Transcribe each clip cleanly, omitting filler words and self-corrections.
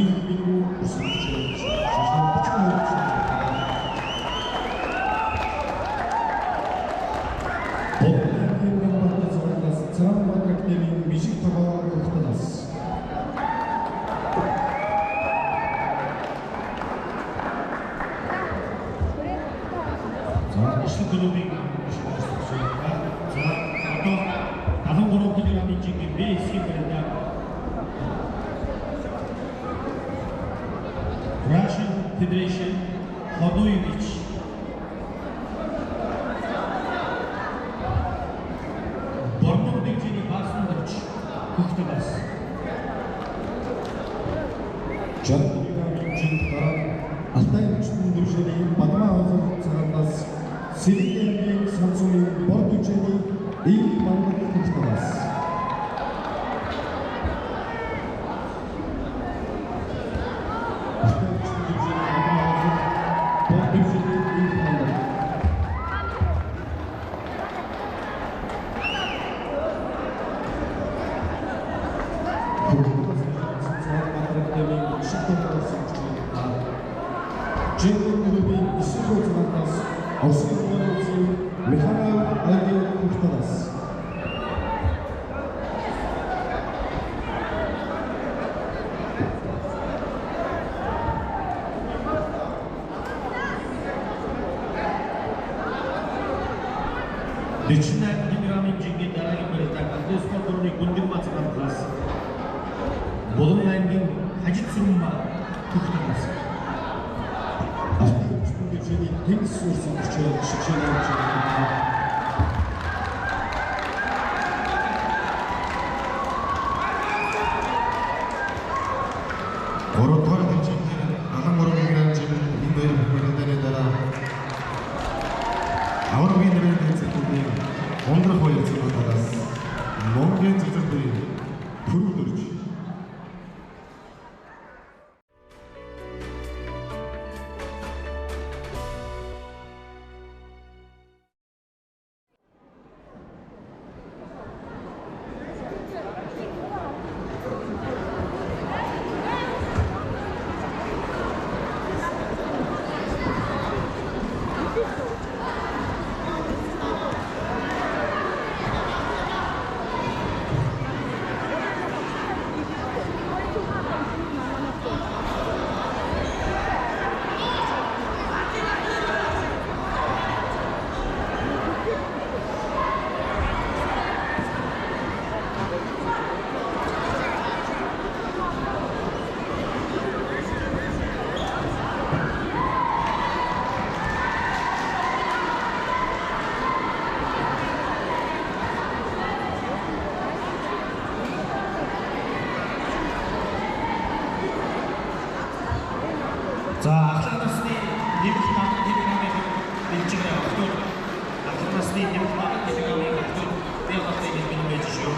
대한민국 우승주제 주시는 부축을 Russian Federation Hodoyevich Bornov Dikçeni Basundovich Kukhtabas Жан Юрьевич Алтай хүчний дэвшилийг Бадмаа хозол цагаас Сэлэнгийн Самсунгийн бор дэвшилийг ийм мандат Kukhtabas Жинхэнэ клубын 9 дугаар цагаас Орсын улсын Михаил Альгин Kukhtabas Дичнэ гиграмын жингийн дараагийн барилдаа галын спорт орны гүндэн мацган класс Болон аймгийн хажид сүрмба Kukhtabas Тэнгис сүрсэн хүчээр шигшээн авч байгаа. Гуравдугаар дэвшилээр Алан мөргийн гранжин энэ хоёр бүхэлдээ дараа аваргийн нэрээр хэсэгтүүдийг ондрох баяр цэцэрлээс Монголын цэцэрлэрийн төрөвдөрж За ахлах насны нэмэх манган телеграмыг дэмжигрээ өгтөр ахлах насны нэмэх манган телеграмыг өгтөр биологийн хэлбэр байж шүү.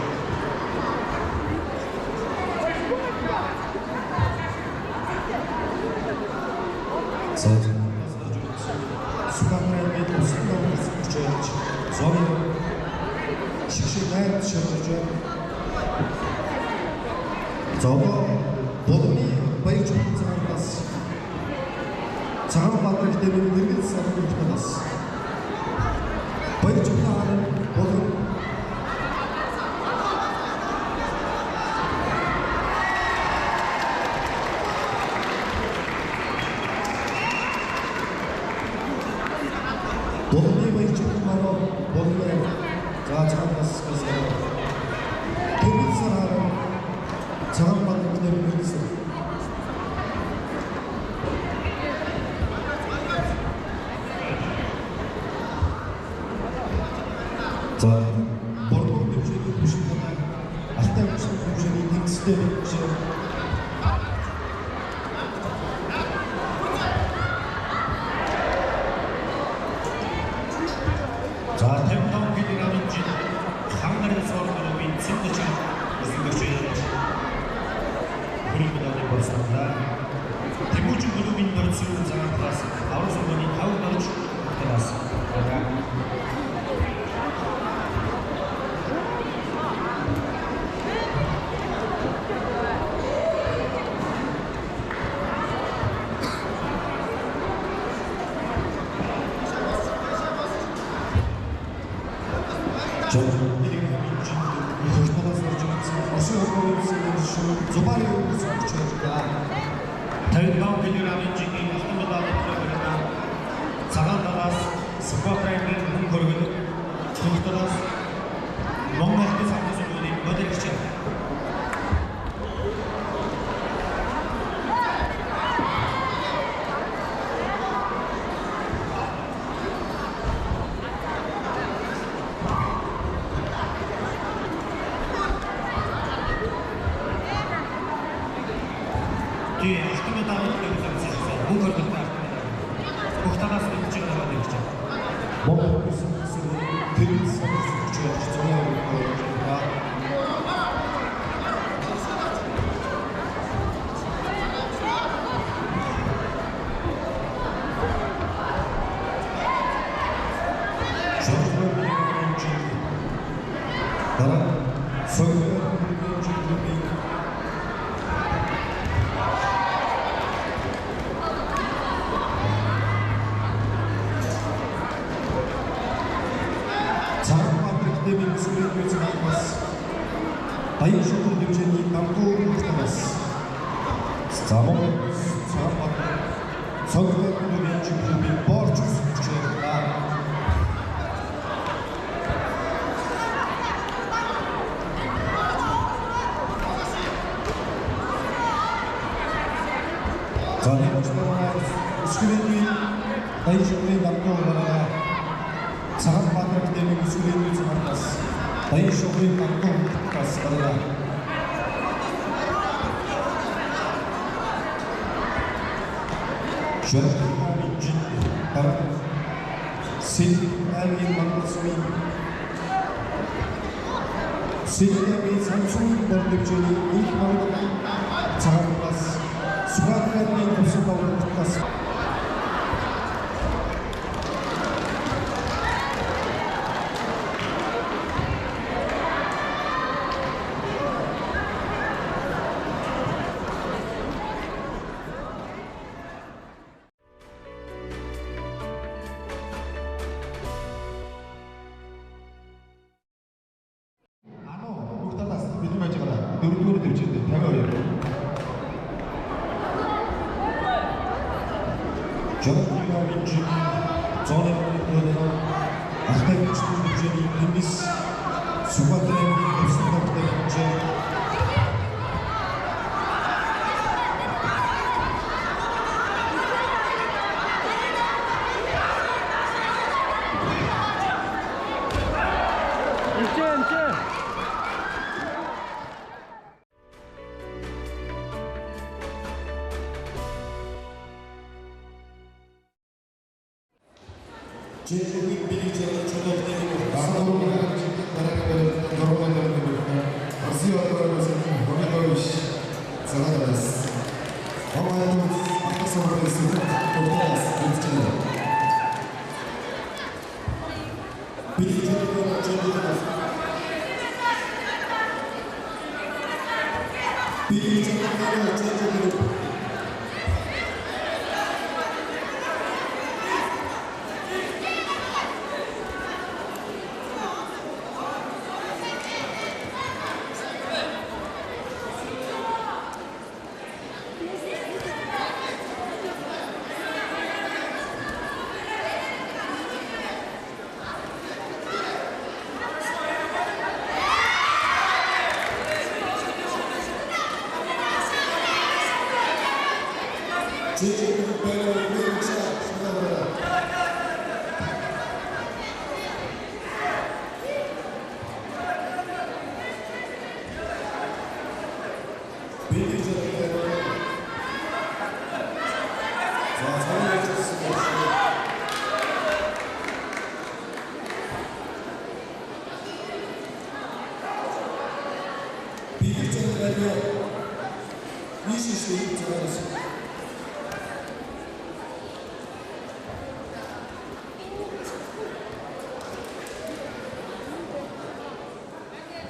Сухамрайгийн усан дөрвөс хүчээр зовлон шигшээн шилжиж зовлон болны баяж цагаас цагаан бадрал дэвэн нэргэл сарын Kukhtabas баяж хаан болон болны баяж мароо болны цагаас гэсээр нэргэл сарын цагаан бадрал дэвэн нэргэл За бордоор дэвшилийг бүшиг байна. Алтай бүшиг дэвшилийг тэнгистэй бүшиг. За 55 кг-ийн жин хангарын соргогийн цэвэрч өсгөж байна. Бүрийн болсонда Тэмүүжин клубын дөрвөн цагаан класс аврал сургуулийн 5 дарж Kukhtabas. Тайлбан федералын жингийн алтан медаль төлөвлөрсөн цагаан талаас Спортайгийн хүн хөргөл цогц талаас Монголын санхүүгийн модель чинь 이 алтан медаль төлөвлөрсөн хүн хөргөл бүх талаас нь чинь байгаа гэж байна. Монгол улсын тэрэг санхүүгч зураг Баян шугам хэмжээний намгүй хурцтаас замын цаамат цогцлог бүрийн чиглэлийг борч үзэж байна. Занэмчнаас скринний баян шугамын намгүй байна. Цагаан баатар дэмий скринний цаамаас баян шугамын намгүй хурцтаас байна. Жонхны жин тарах сэлгийн мангасны сэлгийн самсун боловчны их мангал цагаас сугааны төсөв боловчтас дөрөвдүгээр төвчөнд 52. Жонхны жин зоны төлөв ахтагч хэмжээний теннис сугааны төсөв хэмжээ 제일 비리처럼 초등학생이 나가고 나라가 돌아가는 거니까 아시아 돌아가서 거기도 잘하다스. 아마도 아까서 있으면 돌아가서 괜찮아요. 비리처럼 초등학생 비리처럼 초등학생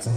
자,